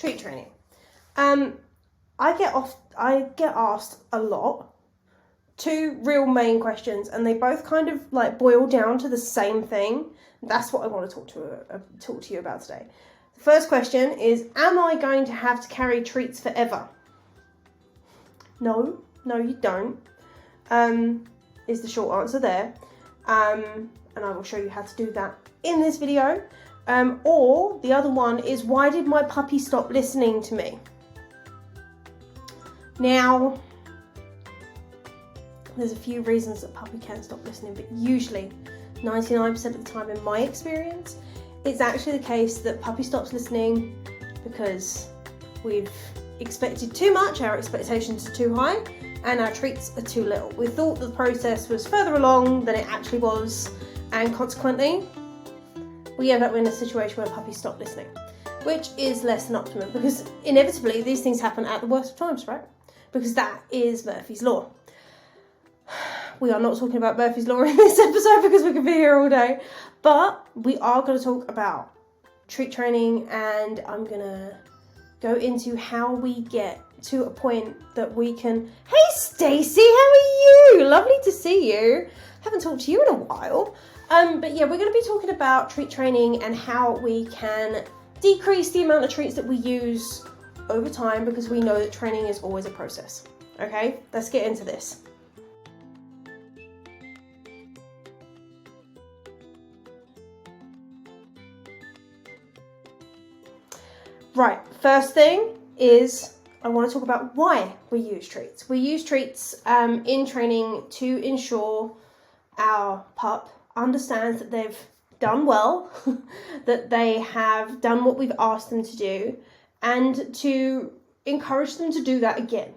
treat training. I get asked a lot 2 real main questions, and they both kind of like boil down to the same thing. That's what I want to talk to you about today. The first question is, am I going to have to carry treats forever? No, you don't. Is the short answer there. And I will show you how to do that in this video. Or the other one is, why did my puppy stop listening to me? Now, there's a few reasons that puppy can stop listening, but usually 99% of the time in my experience, it's actually the case that puppy stops listening because we've expected too much, our expectations are too high, and our treats are too little. We thought the process was further along than it actually was, and consequently, we end up in a situation where puppies stop listening, which is less than optimum, because inevitably these things happen at the worst of times, right? Because that is Murphy's Law. We are not talking about Murphy's Law in this episode because we could be here all day, but we are going to talk about treat training, and I'm going to go into how we get to a point that we can... Hey Stacey, how are you? Lovely to see you. Haven't talked to you in a while. But yeah, we're going to be talking about treat training and how we can decrease the amount of treats that we use over time, because we know that training is always a process. Okay, let's get into this. Right, first thing is I want to talk about why we use treats. We use treats in training to ensure our pup understands that they've done well, that they have done what we've asked them to do, and to encourage them to do that again.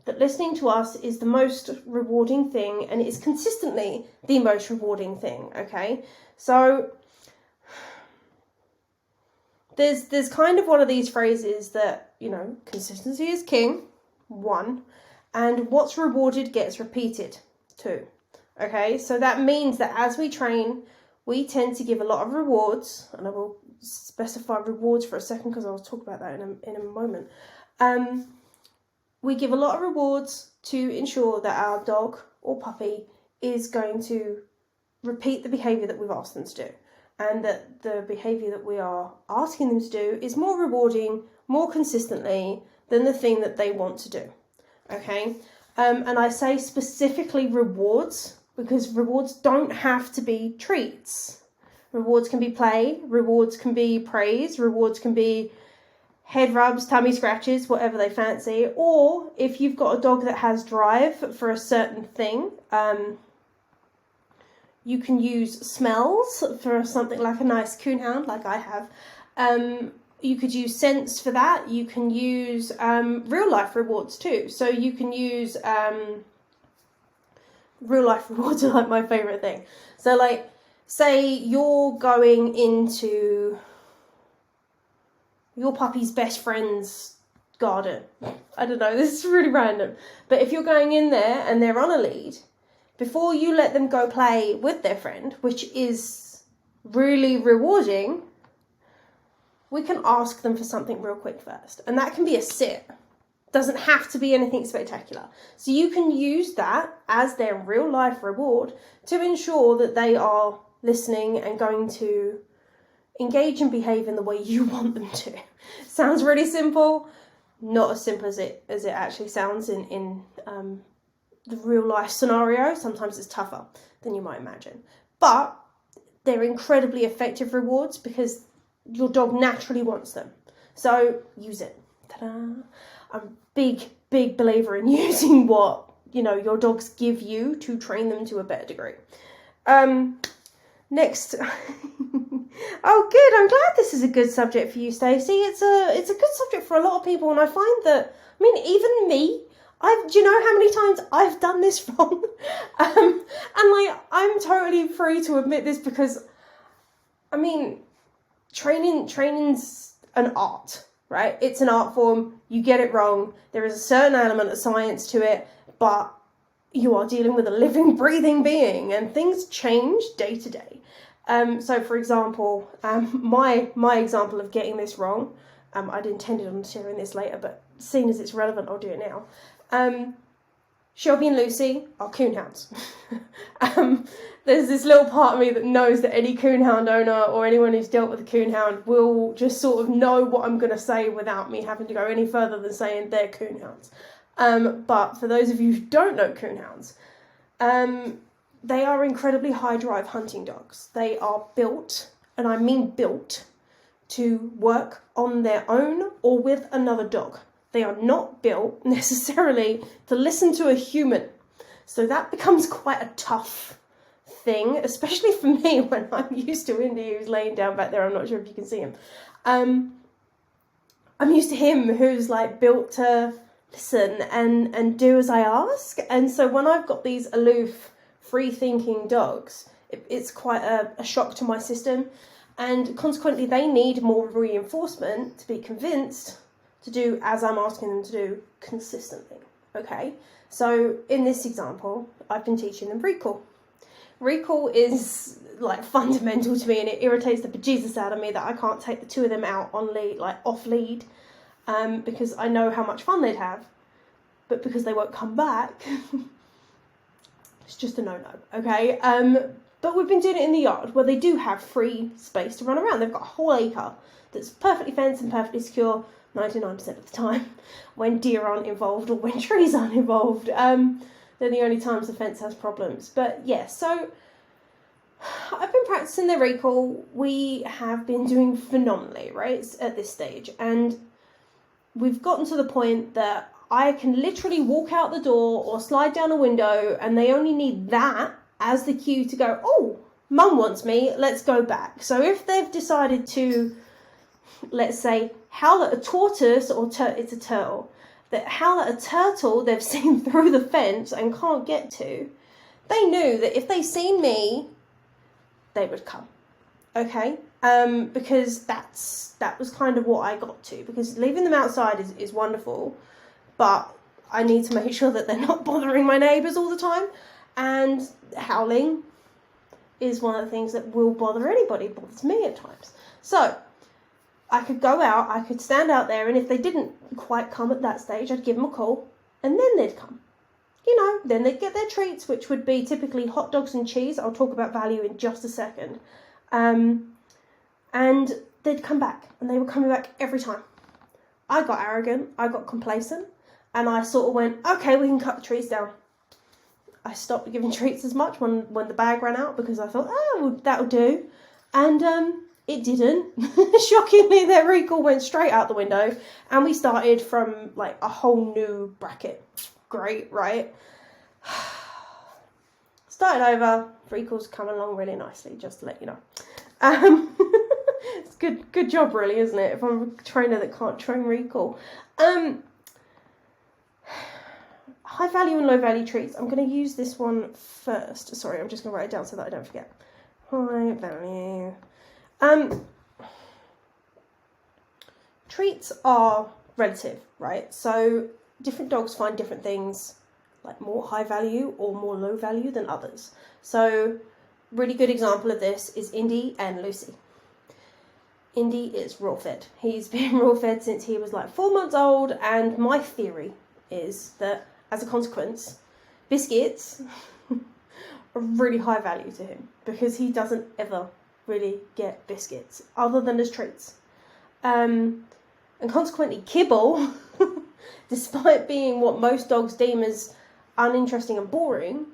That listening to us is the most rewarding thing, and it is consistently the most rewarding thing, okay? So there's kind of one of these phrases that, you know, consistency is king, 1, and what's rewarded gets repeated, 2. Okay, so that means that as we train, we tend to give a lot of rewards, and I will specify rewards for a second because I'll talk about that in a moment. We give a lot of rewards to ensure that our dog or puppy is going to repeat the behaviour that we've asked them to do, and that the behaviour that we are asking them to do is more rewarding, more consistently than the thing that they want to do. Okay, and I say specifically rewards because rewards don't have to be treats. Rewards can be play, rewards can be praise, rewards can be head rubs, tummy scratches, whatever they fancy. Or if you've got a dog that has drive for a certain thing, you can use smells for something like a nice coonhound, like I have. You could use scents for that. You can use real life rewards too. So you can use real life rewards are like my favourite thing. So like, say you're going into your puppy's best friend's garden. I don't know, this is really random. But if you're going in there and they're on a lead, before you let them go play with their friend, which is really rewarding, we can ask them for something real quick first. And that can be a sit. Doesn't have to be anything spectacular. So you can use that as their real life reward to ensure that they are listening and going to engage and behave in the way you want them to. Sounds really simple. Not as simple as it actually sounds in the real life scenario. Sometimes it's tougher than you might imagine. But they're incredibly effective rewards because your dog naturally wants them. So use it. Ta-da! I'm a big believer in using what, you know, your dogs give you to train them to a better degree. Next. Oh, good. I'm glad this is a good subject for you, Stacey. It's a good subject for a lot of people, and I find that, I mean, even me, do you know how many times I've done this wrong? And like, I'm totally free to admit this because, I mean, training's an art, right? It's an art form. You get it wrong. There is a certain element of science to it, but you are dealing with a living, breathing being, and things change day to day. So, for example, my example of getting this wrong, I'd intended on sharing this later, but seeing as it's relevant, I'll do it now. Shelby and Lucy are coonhounds. There's this little part of me that knows that any coonhound owner or anyone who's dealt with a coonhound will just sort of know what I'm going to say without me having to go any further than saying they're coonhounds. But for those of you who don't know coonhounds, they are incredibly high drive hunting dogs. They are built, and I mean built, to work on their own or with another dog. They are not built necessarily to listen to a human. So that becomes quite a tough thing, especially for me when I'm used to Indy, who's laying down back there. I'm not sure if you can see him. I'm used to him who's like built to listen and do as I ask. And so when I've got these aloof, free-thinking dogs, it's quite a shock to my system. And consequently, they need more reinforcement to be convinced to do as I'm asking them to do consistently, okay? So in this example, I've been teaching them recall. Recall is like fundamental to me, and it irritates the bejesus out of me that I can't take the two of them out on lead, like off lead, because I know how much fun they'd have, but because they won't come back, it's just a no-no, okay? But we've been doing it in the yard where they do have free space to run around. They've got a whole acre that's perfectly fenced and perfectly secure 99% of the time. When deer aren't involved or when trees aren't involved, they're the only times the fence has problems. But yeah, so I've been practicing the recall. We have been doing phenomenally, right, at this stage. And we've gotten to the point that I can literally walk out the door or slide down a window and they only need that as the cue to go, oh, mum wants me, let's go back. So if they've decided to, let's say, howl at a tortoise, or it's a turtle, that howl at a turtle they've seen through the fence and can't get to, they knew that if they seen me, they would come, okay? Because that was kind of what I got to, because leaving them outside is wonderful, but I need to make sure that they're not bothering my neighbours all the time, and howling is one of the things that will bother anybody. It bothers me at times. So I could go out, I could stand out there, and if they didn't quite come at that stage, I'd give them a call, and then they'd come. You know, then they'd get their treats, which would be typically hot dogs and cheese. I'll talk about value in just a second. And they'd come back, and they were coming back every time. I got arrogant, I got complacent, and I sort of went, okay, we can cut the trees down. I stopped giving treats as much when the bag ran out, because I thought, oh, well, that'll do. And it didn't. Shockingly, their recall went straight out the window, and we started from like a whole new bracket. Great, right? Started over. Recall's come along really nicely, just to let you know. It's good job, really, isn't it? If I'm a trainer that can't train recall. High value and low value treats. I'm going to use this one first. Sorry, I'm just going to write it down so that I don't forget. High value. Treats are relative, right? So different dogs find different things like more high value or more low value than others. So really good example of this is Indy and Lucy. Indy is raw fed. He's been raw fed since he was like 4 months old, and my theory is that as a consequence, biscuits are really high value to him because he doesn't ever really get biscuits other than as treats. And consequently, kibble, despite being what most dogs deem as uninteresting and boring,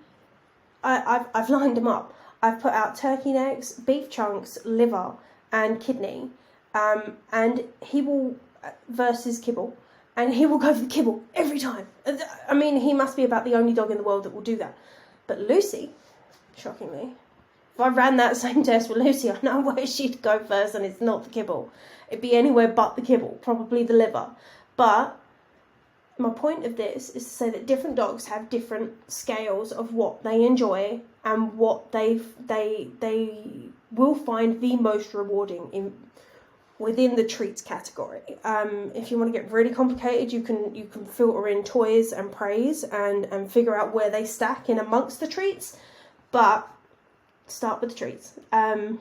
I've lined them up. I've put out turkey necks, beef chunks, liver, and kidney, and he will, versus kibble, and he will go for the kibble every time. I mean, he must be about the only dog in the world that will do that. But Lucy, shockingly, if I ran that same test with Lucy, I know where she'd go first, and it's not the kibble. It'd be anywhere but the kibble, probably the liver. But my point of this is to say that different dogs have different scales of what they enjoy and what they will find the most rewarding within the treats category. If you want to get really complicated, you can filter in toys and praise and figure out where they stack in amongst the treats. But start with the treats,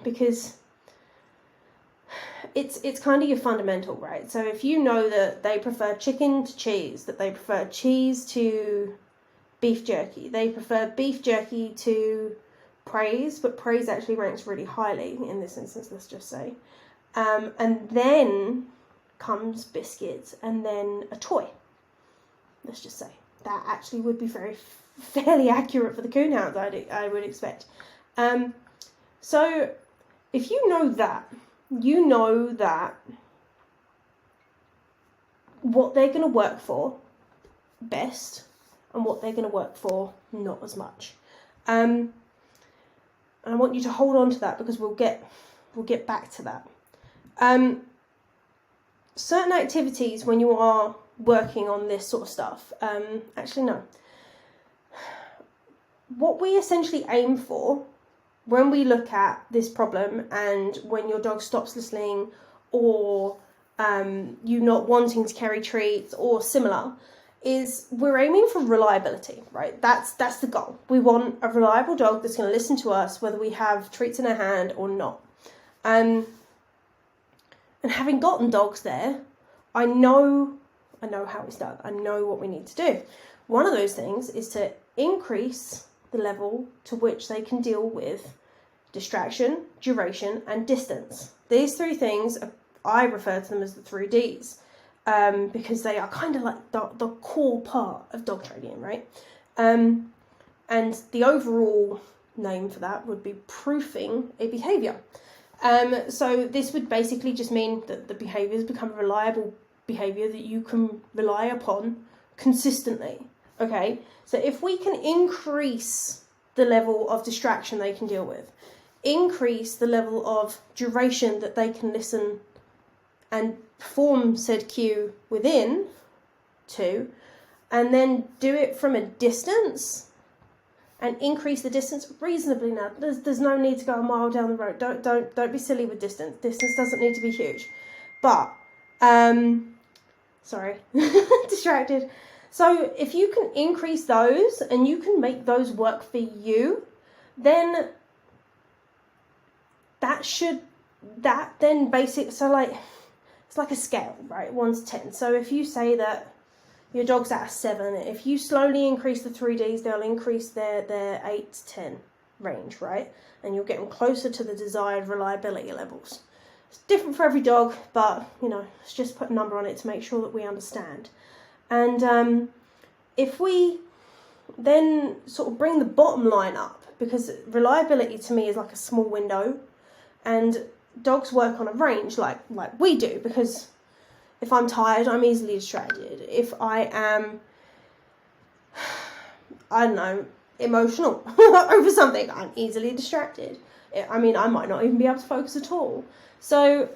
because it's kind of your fundamental, right? So if you know that they prefer chicken to cheese, that they prefer cheese to beef jerky, they prefer beef jerky to praise, but praise actually ranks really highly in this instance, let's just say. And then comes biscuits and then a toy, let's just say. That actually would be fairly accurate for the coonhounds, I would expect. So if you know that what they're going to work for best and what they're going to work for not as much. And I want you to hold on to that, because we'll get back to that. Certain activities when you are working on this sort of stuff, actually no. What we essentially aim for when we look at this problem, and when your dog stops listening, or you not wanting to carry treats or similar, is we're aiming for reliability, right? That's the goal. We want a reliable dog that's going to listen to us whether we have treats in our hand or not. And having gotten dogs there, I know how it's done. I know what we need to do. One of those things is to increase the level to which they can deal with distraction, duration, and distance. These three things, I refer to them as the 3Ds, because they are kind of like the core part of dog training, right? And the overall name for that would be proofing a behaviour. So this would basically just mean that the behaviours become a reliable behaviour that you can rely upon consistently. Okay, so if we can increase the level of distraction they can deal with, increase the level of duration that they can listen and perform said cue within to, and then do it from a distance and increase the distance reasonably. Now, there's no need to go a mile down the road. Don't be silly with distance. Distance doesn't need to be huge. But sorry, distracted. So if you can increase those and you can make those work for you, then so like, it's like a scale, right? 1 to 10. So if you say that your dog's at a 7, if you slowly increase the 3Ds, they'll increase their 8 to 10 range, right? And you'll get them closer to the desired reliability levels. It's different for every dog, but, let's just put a number on it to make sure that we understand. And if we then sort of bring the bottom line up, because reliability to me is like a small window, and dogs work on a range like we do, because if I'm tired, I'm easily distracted. If I am, I don't know, emotional over something, I'm easily distracted. I might not even be able to focus at all. So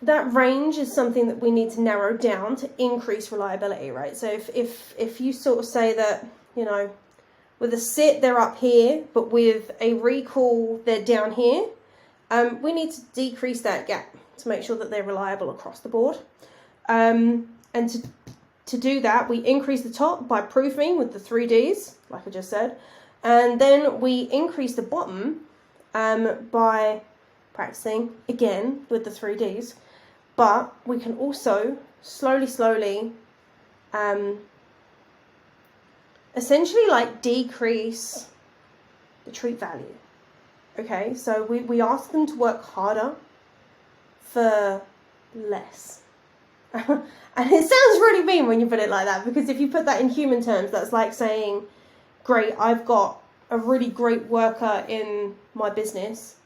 that range is something that we need to narrow down to increase reliability, right? So if you sort of say that, with a sit, they're up here, but with a recall, they're down here, we need to decrease that gap to make sure that they're reliable across the board. And to do that, we increase the top by proofing with the 3Ds, like I just said, and then we increase the bottom by practicing again with the 3Ds. But we can also slowly, essentially like decrease the treat value. Okay, so we ask them to work harder for less. And it sounds really mean when you put it like that, because if you put that in human terms, that's like saying, great, I've got a really great worker in my business.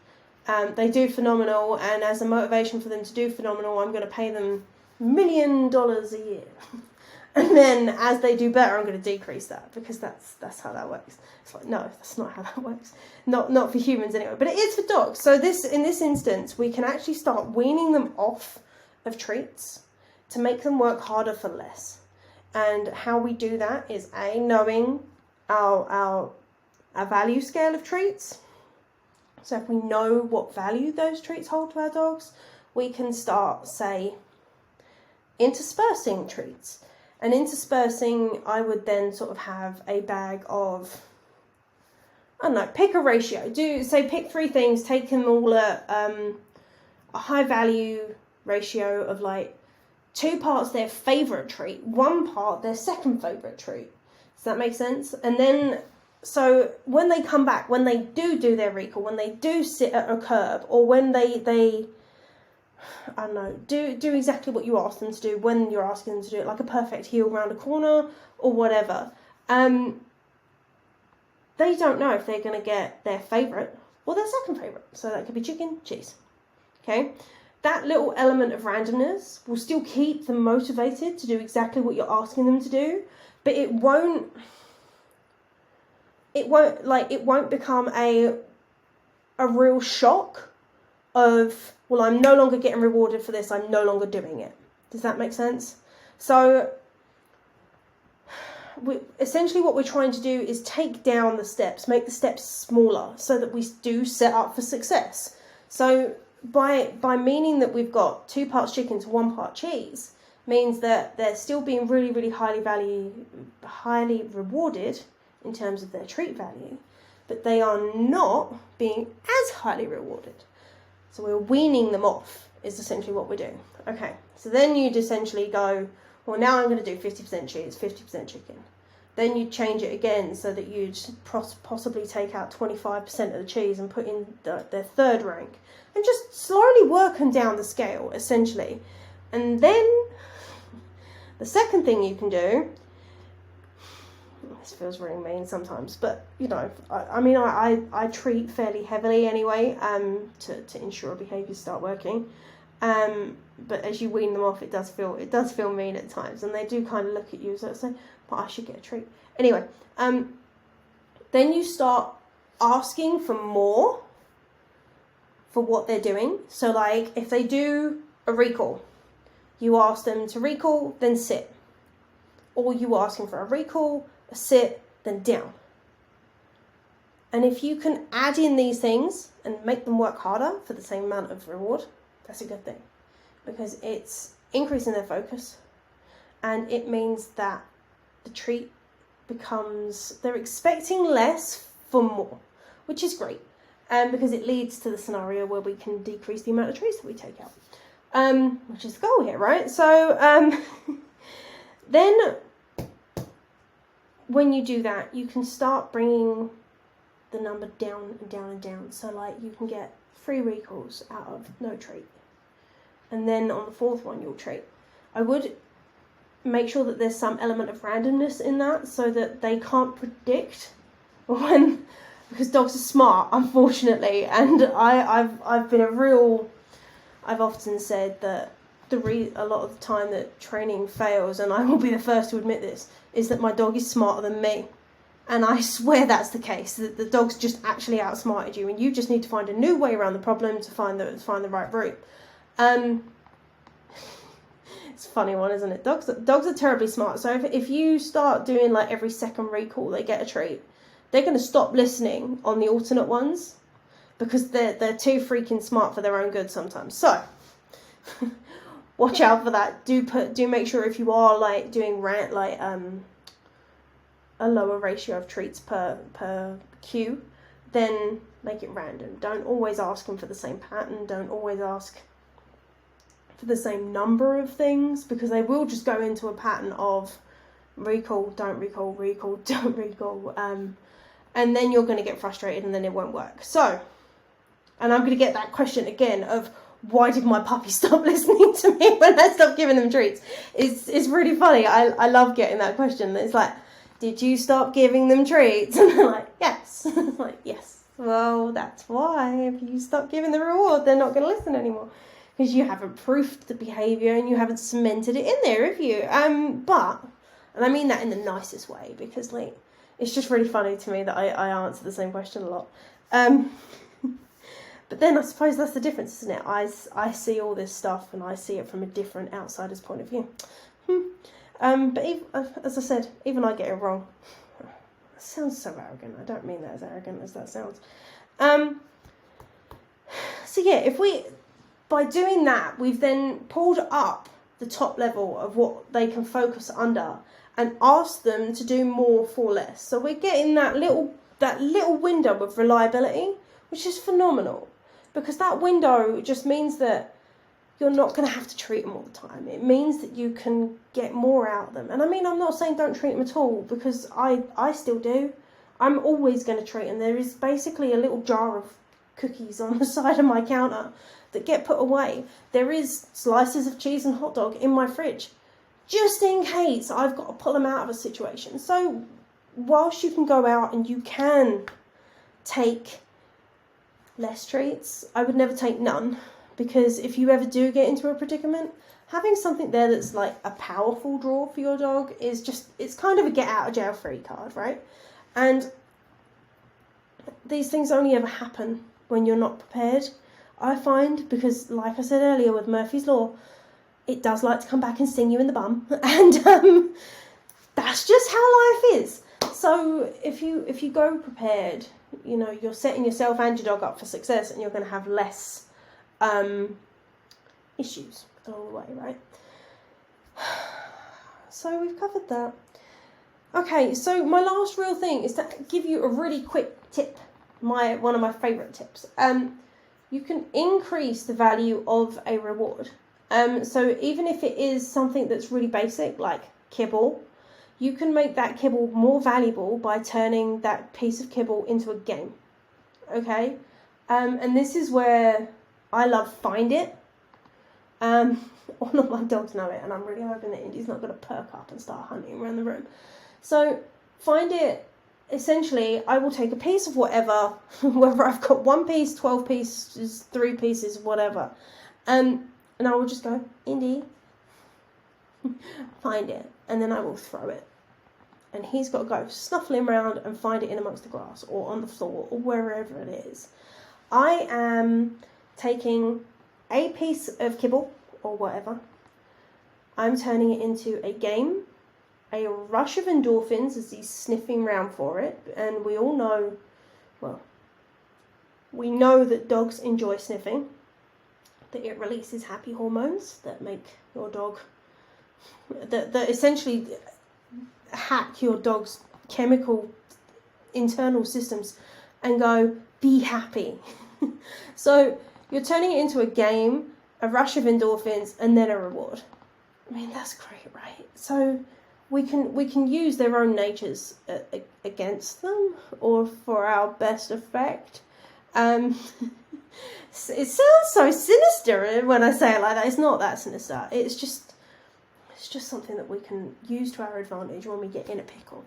They do phenomenal, and as a motivation for them to do phenomenal, I'm going to pay them $1 million a year. And then as they do better, I'm going to decrease that, because that's how that works. It's like, no, that's not how that works. Not for humans anyway, but it is for dogs. So in this instance, we can actually start weaning them off of treats to make them work harder for less. And how we do that is knowing our value scale of treats. So if we know what value those treats hold to our dogs, we can start, say, interspersing treats. And interspersing, I would then sort of have a bag of, I don't know, pick a ratio. Pick 3 things, take them all at, a high value ratio of like 2 parts their favourite treat, 1 part their second favourite treat. Does that make sense? And then, so when they come back, when they do their recall, when they do sit at a curb, or when they I don't know, do exactly what you ask them to do when you're asking them to do it, like a perfect heel round a corner or whatever, they don't know if they're going to get their favourite or their second favourite. So that could be chicken, cheese. Okay? That little element of randomness will still keep them motivated to do exactly what you're asking them to do, but it won't become a real shock of, well, I'm no longer getting rewarded for this, I'm no longer doing it. Does that make sense? So essentially what we're trying to do is take down the steps, make the steps smaller so that we do set up for success. So by meaning that we've got 2 parts chicken to 1 part cheese means that they're still being really, really highly rewarded in terms of their treat value, but they are not being as highly rewarded. So we're weaning them off is essentially what we're doing. Okay, so then you'd essentially go, well, now I'm going to do 50% cheese, 50% chicken. Then you'd change it again so that you'd possibly take out 25% of the cheese and put in their third rank. And just slowly work them down the scale, essentially. And then the second thing you can do, this feels really mean sometimes, but you know, I treat fairly heavily anyway, to ensure behaviours start working. But as you wean them off, it does feel mean at times, and they do kind of look at you so say, but I should get a treat. Anyway, then you start asking for more for what they're doing. So like if they do a recall, you ask them to recall, then sit. Or you ask them for a recall, a sit, then down. And if you can add in these things and make them work harder for the same amount of reward, that's a good thing. Because it's increasing their focus, and it means that the treat becomes, they're expecting less for more, which is great. Because it leads to the scenario where we can decrease the amount of treats that we take out. Which is the goal here, right? So then when you do that, you can start bringing the number down and down and down. So like you can get 3 recalls out of no treat. And then on the 4th one, you'll treat. I would make sure that there's some element of randomness in that so that they can't predict when, because dogs are smart, unfortunately. And I've often said that a lot of the time that training fails, and I will be the first to admit this, is that my dog is smarter than me. And I swear that's the case, that the dog's just actually outsmarted you, and you just need to find a new way around the problem to find the right route. It's a funny one, isn't it? Dogs are terribly smart. So if you start doing like every second recall they get a treat, they're going to stop listening on the alternate ones because they're too freaking smart for their own good sometimes. So watch out for that. Do make sure if you are like doing a lower ratio of treats per cue, then make it random. Don't always ask them for the same pattern. Don't always ask for the same number of things, because they will just go into a pattern of recall, don't recall, recall, don't recall, and then you're going to get frustrated and then it won't work. So, and I'm going to get that question again of, why did my puppy stop listening to me when I stopped giving them treats? It's really funny. I love getting that question. It's like, did you stop giving them treats? And they're like, yes. It's like, yes. Well, that's why. If you stop giving the reward, they're not going to listen anymore. Because you haven't proofed the behaviour and you haven't cemented it in there, have you? But, and I mean that in the nicest way, because like, it's just really funny to me that I answer the same question a lot. But then I suppose that's the difference, isn't it? I see all this stuff and I see it from a different outsider's point of view. But as I said, even I get it wrong. It sounds so arrogant. I don't mean that as arrogant as that sounds. So yeah, by doing that, we've then pulled up the top level of what they can focus under and asked them to do more for less. So we're getting that little window of reliability, which is phenomenal, because that window just means that you're not going to have to treat them all the time. It means that you can get more out of them. And I mean, I'm not saying don't treat them at all, because I still do. I'm always going to treat them. There is basically a little jar of cookies on the side of my counter that get put away. There is slices of cheese and hot dog in my fridge, just in case I've got to pull them out of a situation. So whilst you can go out and you can take less treats, I would never take none. Because if you ever do get into a predicament, having something there that's like a powerful draw for your dog is just, it's kind of a get out of jail free card, right? And these things only ever happen when you're not prepared, I find, because like I said earlier with Murphy's Law, it does like to come back and sting you in the bum. And that's just how life is. So if you go prepared, you know, you're setting yourself and your dog up for success, and you're going to have less issues along the way, right? So we've covered that. Okay, so my last real thing is to give you a really quick tip, one of my favourite tips. You can increase the value of a reward. So even if it is something that's really basic, like kibble, you can make that kibble more valuable by turning that piece of kibble into a game. Okay? And this is where I love Find It. All of my dogs know it, and I'm really hoping that Indy's not going to perk up and start hunting around the room. So Find It, essentially, I will take a piece of whatever, whether I've got 1 piece, 12 pieces, 3 pieces, whatever, and I will just go, Indy, find it, and then I will throw it. And he's got to go snuffling around and find it in amongst the grass or on the floor or wherever it is. I am taking a piece of kibble or whatever, I'm turning it into a game, a rush of endorphins as he's sniffing around for it, and we all know, well, we know that dogs enjoy sniffing, that it releases happy hormones that make your dog, that essentially hack your dog's chemical internal systems and go, be happy. So you're turning it into a game, a rush of endorphins, and then a reward. I mean, that's great, right? So we can use their own natures against them, or for our best effect. It sounds so sinister when I say it like that. It's not that sinister. It's just something that we can use to our advantage when we get in a pickle.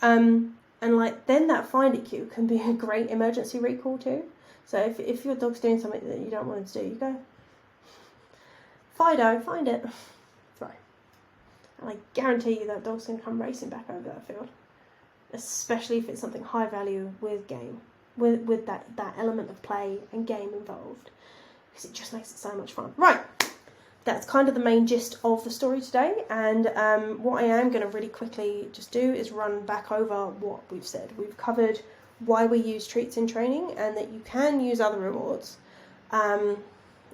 And like then that find it cue can be a great emergency recall too. So if your dog's doing something that you don't want it to do, you go, Fido, find it. Throw. And I guarantee you that dog's going to come racing back over that field. Especially if it's something high value with game. With that element of play and game involved. Because it just makes it so much fun. Right. That's kind of the main gist of the story today. And what I am going to really quickly just do is run back over what we've said. We've covered why we use treats in training, and that you can use other rewards.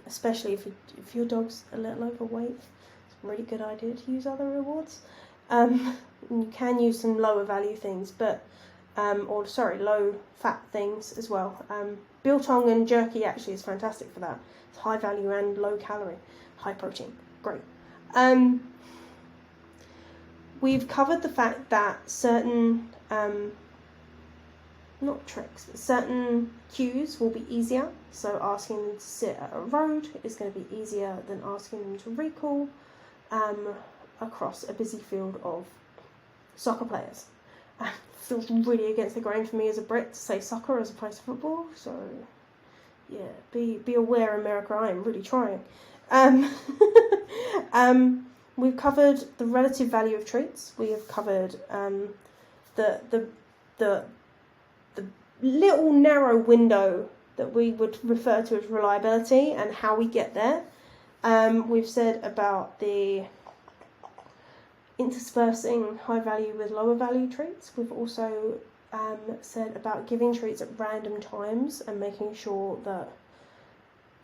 Especially if your dog's a little overweight, it's a really good idea to use other rewards. You can use some lower value things, but low fat things as well. Biltong and jerky actually is fantastic for that. It's high value and low calorie, high protein, great. We've covered the fact that certain not tricks, but certain cues will be easier. So asking them to sit at a road is going to be easier than asking them to recall across a busy field of soccer players. Feels really against the grain for me as a Brit to say soccer as opposed to football. So yeah, be aware, America, I am really trying. We've covered the relative value of treats. We have covered the little narrow window that we would refer to as reliability and how we get there. We've said about the interspersing high value with lower value treats. We've also said about giving treats at random times and making sure that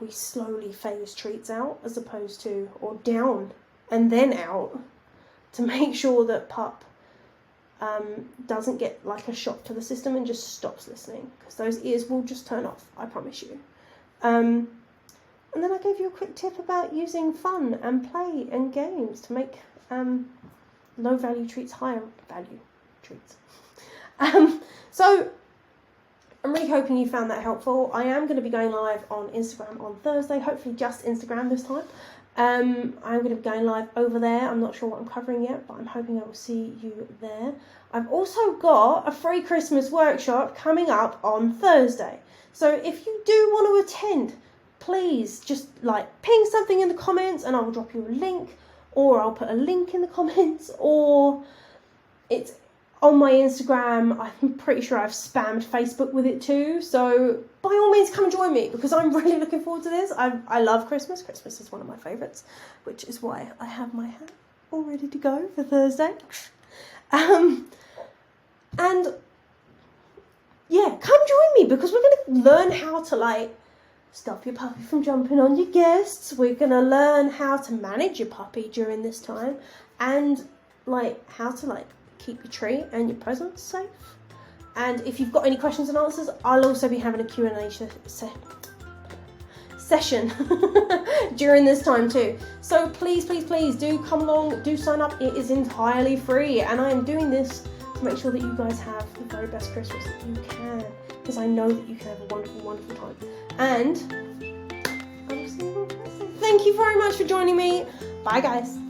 we slowly phase treats out as opposed to, or down and then out, to make sure that pup doesn't get like a shock to the system and just stops listening, because those ears will just turn off, I promise you. And then I gave you a quick tip about using fun and play and games to make low value treats higher value treats. So I'm really hoping you found that helpful. I am going to be going live on Instagram on Thursday, hopefully just Instagram this time. I'm going to be going live over there. I'm not sure what I'm covering yet, but I'm hoping I will see you there. I've also got a free Christmas workshop coming up on Thursday. So if you do want to attend, please just like ping something in the comments and I will drop you a link, or I'll put a link in the comments, or it's on my Instagram. I'm pretty sure I've spammed Facebook with it too. So by all means come join me, because I'm really looking forward to this. I love Christmas. Christmas is one of my favourites, which is why I have my hat all ready to go for Thursday. And yeah, come join me, because we're going to learn how to like stop your puppy from jumping on your guests. We're going to learn how to manage your puppy during this time, and like how to like keep your tree and your presents safe. And if you've got any questions and answers, I'll also be having a Q&A session during this time too. So please do come along, do sign up. It is entirely free, and I am doing this to make sure that you guys have the very best Christmas that you can, because I know that you can have a wonderful, wonderful time. And I will see you on Thursday. Thank you very much for joining me. Bye guys.